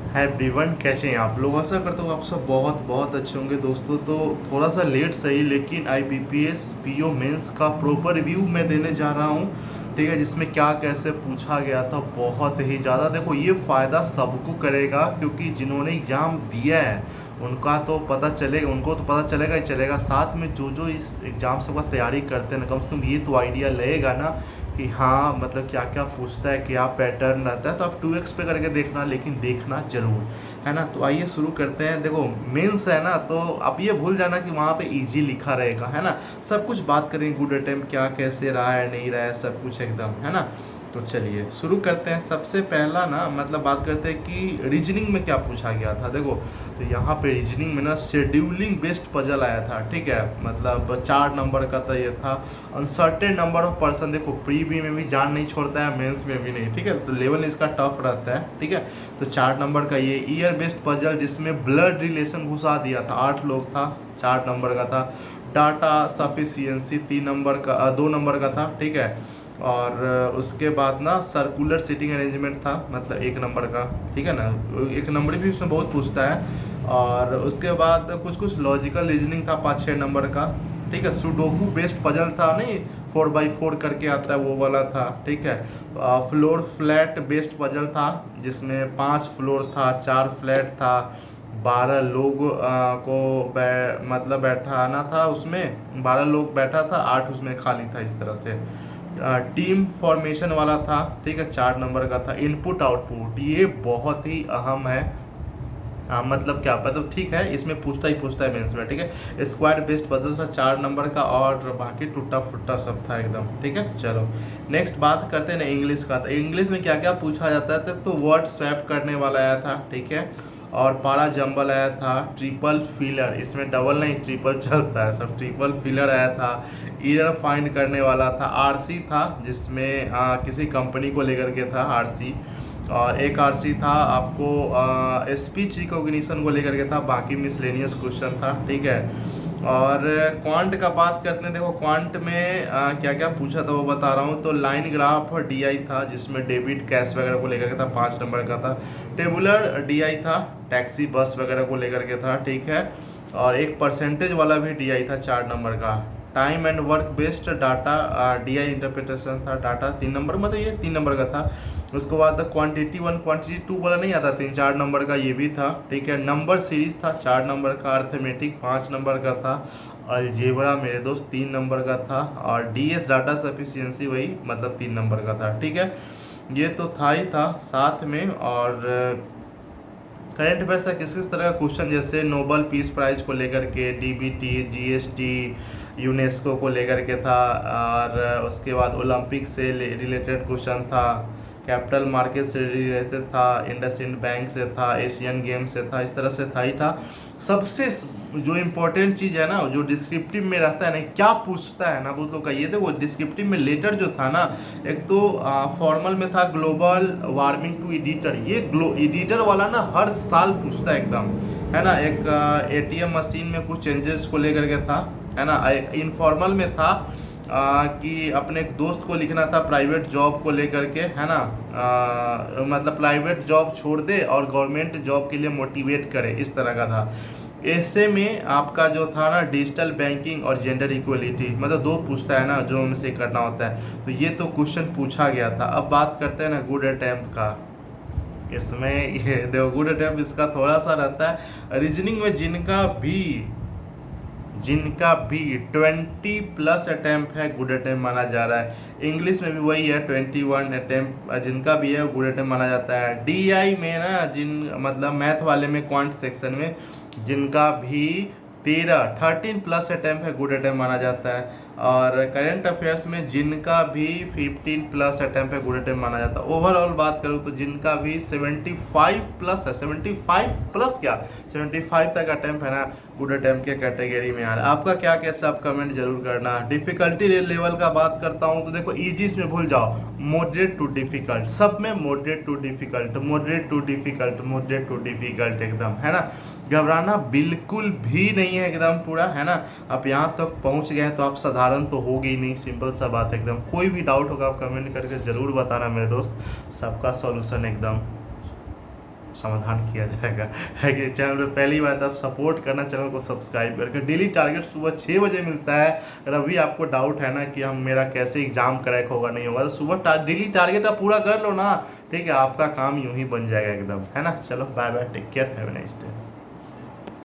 है एवरीवन, कैसे हैं आप लोग। आशा करता हूँ आप सब बहुत बहुत अच्छे होंगे दोस्तों। तो थोड़ा सा लेट सही, लेकिन IBPS PO मेंस का प्रॉपर रिव्यू मैं देने जा रहा हूँ, ठीक है। जिसमें क्या कैसे पूछा गया था, बहुत ही ज़्यादा। देखो, ये फ़ायदा सबको करेगा, क्योंकि जिन्होंने एग्ज़ाम दिया है उनका तो पता चलेगा, उनको तो पता चलेगा ही चलेगा। साथ में जो जो इस एग्ज़ाम से वह तैयारी करते हैं ना, कम से कम ये तो आइडिया लगेगा ना कि हाँ, मतलब क्या क्या पूछता है, क्या पैटर्न रहता है। तो आप 2x पे करके देखना, लेकिन देखना जरूर, है ना। तो आइए शुरू करते हैं। देखो, मेंस है ना, तो आप ये भूल जाना कि वहाँ पे इजी लिखा रहेगा, है ना। सब कुछ बात करेंगे, गुड अटेम्प्ट क्या कैसे रहा है, नहीं रहा है, सब कुछ एकदम, है ना। तो चलिए शुरू करते हैं। सबसे पहला ना, मतलब बात करते हैं कि रीजनिंग में क्या पूछा गया था। देखो, तो यहाँ पे रीजनिंग में ना शेड्यूलिंग बेस्ड पजल आया था, ठीक है। मतलब 4 नंबर का तो ये था। अनसर्टेन नंबर ऑफ पर्सन, देखो प्री बी में भी जान नहीं छोड़ता है, मेंस में भी नहीं, ठीक है। तो लेवल इसका टफ रहता है, ठीक है। तो 4 नंबर का ये ईयर बेस्ड पजल, जिसमें ब्लड रिलेशन घुसा दिया था, 8 लोग था, 4 नंबर का था। डाटा सफिशियंसी 3 नंबर का, 2 नंबर का था, ठीक है। और उसके बाद ना सर्कुलर सीटिंग अरेंजमेंट था, मतलब 1 नंबर का, ठीक है ना। 1 नंबर भी उसमें बहुत पूछता है। और उसके बाद कुछ कुछ लॉजिकल रीजनिंग था 5-6 नंबर का, ठीक है। सुडोकू बेस्ड पजल था, नहीं 4x4 करके आता है वो वाला था, ठीक है। फ्लोर फ्लैट बेस्ड पजल था, जिसमें 5 फ्लोर था, 4 फ्लैट था, 12 लोग को मतलब बैठाना था, उसमें 12 लोग बैठा था, 8 उसमें खाली था, इस तरह से। टीम फॉर्मेशन वाला था, ठीक है, 4 नंबर का था। इनपुट आउटपुट ये बहुत ही अहम है। मतलब क्या, मतलब ठीक है, इसमें पूछता है मेंस में, ठीक है। स्क्वाड बेस्ड बदल था 4 नंबर का, और बाकी टूटा फुट्टा सब था एकदम, ठीक है। चलो नेक्स्ट बात करते हैं ना इंग्लिश का। तो इंग्लिश में क्या क्या पूछा जाता है, तो वर्ड स्वैप करने वाला आया था, ठीक है। और पारा जंबल आया था। ट्रिपल फिलर, इसमें डबल नहीं ट्रिपल चलता है, सब ट्रिपल फिलर आया था। ईयर फाइंड करने वाला था। आरसी था, जिसमें किसी कंपनी को लेकर के था आरसी। और एक आरसी था आपको स्पीच रिकॉग्निशन को लेकर के था, बाकी मिसलेनियस क्वेश्चन था, ठीक है। और क्वांट का बात करते हैं। देखो क्वांट में क्या क्या पूछा था वो बता रहा हूँ। तो लाइन ग्राफ डीआई था, जिसमें डेबिट कैश वगैरह को लेकर के था, 5 नंबर का था। टेबुलर डीआई था, टैक्सी बस वगैरह को लेकर के था, ठीक है। और एक परसेंटेज वाला भी डीआई था, 4 नंबर का। Time and work based data DI interpretation था, डाटा 3 नंबर, मतलब ये 3 नंबर का था। उसके बाद क्वांटिटी 1 क्वांटिटी 2 वाला नहीं आता, 3-4 नंबर का ये भी था, ठीक है। नंबर सीरीज था 4 नंबर का। अर्थमेटिक 5 नंबर का था। अलजेब्रा मेरे दोस्त 3 नंबर का था। और डीएस डाटा सफिशियंसी वही, मतलब 3 नंबर का था, ठीक है। ये तो था ही था साथ में। और करंट अफेयर्स का किस किस तरह का क्वेश्चन, जैसे नोबल पीस प्राइज को लेकर के, डीबीटी, जीएसटी, यूनेस्को को लेकर के था। और उसके बाद ओलंपिक से रिलेटेड क्वेश्चन था। कैपिटल मार्केट से रिलेटेड था। इंडसइंड बैंक से था। एशियन गेम से था, इस तरह से था ही था। सबसे जो इम्पोर्टेंट चीज़ है ना, जो डिस्क्रिप्टिव में रहता है ना, क्या पूछता है ना वो तो कहिए। देखो डिस्क्रिप्टिव में लेटर जो था ना, एक तो फॉर्मल में था ग्लोबल वार्मिंग टू एडिटर। ये एडिटर वाला ना हर साल पूछता है एकदम, है ना। एक एटीएम मशीन में कुछ चेंजेस को लेकर के था, है ना। इनफॉर्मल में था कि अपने एक दोस्त को लिखना था प्राइवेट जॉब को लेकर के, है ना। मतलब प्राइवेट जॉब छोड़ दे और गवर्नमेंट जॉब के लिए मोटिवेट करे, इस तरह का था। ऐसे में आपका जो था ना, डिजिटल बैंकिंग और जेंडर इक्वलिटी, मतलब 2 पूछता है ना, जो हमें से करना होता है। तो ये तो क्वेश्चन पूछा गया था। अब बात करते हैं ना गुड अटेम्प्ट का। इसमें ये देखो, गुड अटेम्प्ट इसका थोड़ा सा रहता है। रीजनिंग में जिनका भी 20+ अटेम्प्ट है, गुड अटेम्प्ट माना जा रहा है। इंग्लिश में भी वही है, 21 अटेम्प्ट जिनका भी है गुड अटेम्प्ट माना जाता है। डीआई में ना, मतलब मैथ वाले में, क्वांट सेक्शन में, जिनका भी 13+ अटेम्प्ट है, गुड अटेम्प्ट माना जाता है। और करंट अफेयर्स में जिनका भी 15+ अटेम्प्ट है, गुड अटेम्प्ट माना जाता है। ओवरऑल बात करूँ तो जिनका भी 75+ है, 75+ क्या, 75 तक अटेम्प्ट है ना, गुड अटेम्प्ट के कैटेगरी में आ रहा है। आपका क्या कैसा, आप कमेंट जरूर करना। डिफिकल्टी लेवल का बात करता हूँ तो देखो, इजी इसमें भूल जाओ, मॉडरेट टू डिफिकल्ट, सब में moderate to difficult, moderate to difficult, moderate to difficult एकदम, है ना। घबराना बिल्कुल भी नहीं है एकदम पूरा, है ना। आप यहाँ तक पहुँच गए हैं तो आप साधारण तो होगी ही नहीं, सिंपल सा बात एकदम। कोई भी डाउट होगा आप कमेंट करके ज़रूर बताना मेरे दोस्त, सबका सॉल्यूशन एकदम समाधान किया जाएगा। है कि चैनल पे पहली बार तब सपोर्ट करना, चैनल को सब्सक्राइब करके। डेली टारगेट सुबह 6 बजे मिलता है। अगर अभी आपको डाउट है ना कि हम मेरा कैसे एग्जाम क्रैक होगा नहीं होगा, तो सुबह डेली टारगेट आप पूरा कर लो ना, ठीक है, आपका काम यूं ही बन जाएगा एकदम, है ना। चलो bye bye, take care, have a nice day.